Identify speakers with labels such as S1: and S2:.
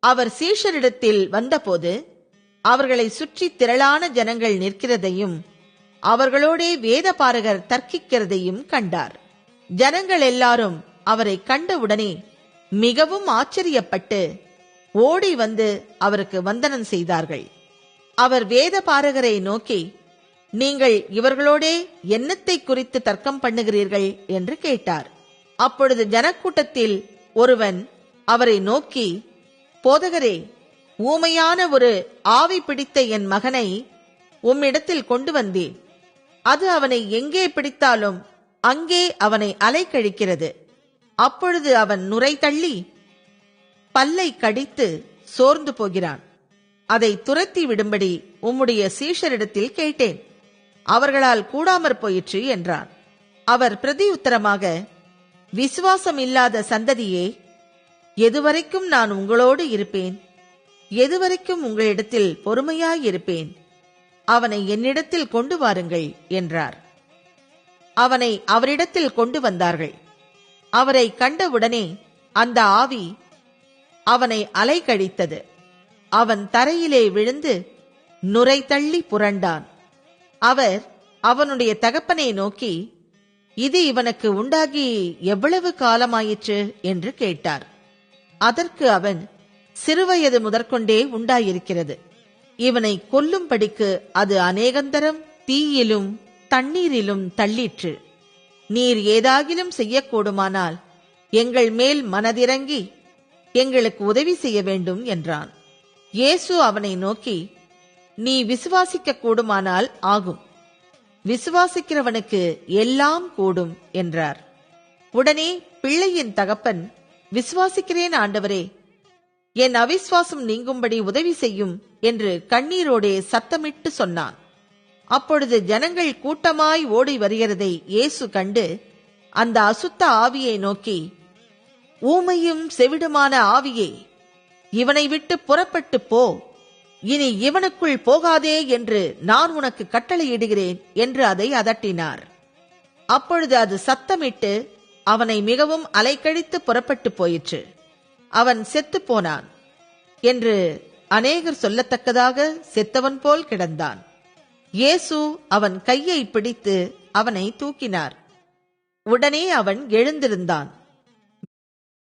S1: அவர் சீஷரிடத்தில் வந்தபோது அவர்களை சுற்றி திரளான ஜனங்கள் நிற்கிறதையும் அவர்களோடே வேதபாரகர் தர்க்கிக்கிறதையும் கண்டார். ஜனங்கள் எல்லாரும் அவரை கண்டவுடனே மிகவும் ஆச்சரியப்பட்டு ஓடி வந்து அவருக்கு வந்தனம் செய்தார்கள். அவர் வேதபாரகரை நோக்கி, நீங்கள் இவர்களோடே என்னத்தை குறித்து தர்க்கம் பண்ணுகிறீர்கள் என்று கேட்டார். அப்பொழுது ஜனக்கூட்டத்தில் ஒருவன் அவரை நோக்கி, போதகரே, ஊமையான ஒரு ஆவி பிடித்த என் மகனை உம்மிடத்தில் கொண்டு வந்தேன். அது அவனை எங்கே பிடித்தாலும் அங்கே அவனை அலைக்கழிக்கிறது. அப்பொழுது அவன் நுரை தள்ளி பல்லை கடித்து சோர்ந்து போகிறான். அதை துரத்தி விடும்படி உம்முடைய சீஷரிடத்தில் கேட்டேன், அவர்களால் கூடாமற் போயிற்று என்றான். அவர் பிரதியுத்தரமாக, விசுவாசம் இல்லாத சந்ததியே, எதுவரைக்கும் நான் உங்களோடு இருப்பேன்? எதுவரைக்கும் உங்களிடத்தில் பொறுமையாயிருப்பேன்? அவனை என்னிடத்தில் கொண்டு வாருங்கள் என்றார். அவனை அவரிடத்தில் கொண்டு வந்தார்கள். அவரை கண்டவுடனே அந்த ஆவி அவனை அலைக்கழித்தது. அவன் தரையிலே விழுந்து நுரை தள்ளி புரண்டான். அவர் அவனுடைய தகப்பனை நோக்கி, இது இவனுக்கு உண்டாகி எவ்வளவு காலமாயிற்று என்று கேட்டார். அதற்கு அவன், சிறுவயது முதற்கொண்டே உண்டாயிருக்கிறது. இவனை கொல்லும்படிக்கு அது அநேகந்தரம் தீயிலும் தண்ணீரிலும் தள்ளிற்று. நீர் ஏதாகிலும் செய்யக்கூடுமானால் எங்கள் மேல் மனதிறங்கி எங்களுக்கு உதவி செய்ய வேண்டும் என்றான். இயேசு அவனை நோக்கி, நீ விசுவாசிக்க கூடுமானால் ஆகும். விசுவாசிக்கிறவனுக்கு எல்லாம் கூடும் என்றார். உடனே பிள்ளையின் தகப்பன், விசுவாசிக்கிறேன் ஆண்டவரே, என் அவிசுவாசம் நீங்கும்படி உதவி செய்யும் என்று கண்ணீரோடே சத்தமிட்டு சொன்னான். அப்பொழுது ஜனங்கள் கூட்டமாய் ஓடி வருகிறதை இயேசு கண்டு அந்த அசுத்த ஆவியை நோக்கி, ஊமையும் செவிடுமான ஆவியே, இவனை விட்டு புறப்பட்டு போ, இனி இவனுக்குள் போகாதே என்று நான் உனக்கு கட்டளையிடுகிறேன் என்று அதை அதட்டினார். அப்பொழுது அது சத்தமிட்டு அவனை மிகவும் அலைக்கழித்து புறப்பட்டு போயிற்று. அவன் செத்து போனான் என்று அநேகர் சொல்லத்தக்கதாக செத்தவன் போல் கிடந்தான். இயேசு அவன் கையை பிடித்து அவனை தூக்கினார். உடனே அவன் எழுந்திருந்தான்.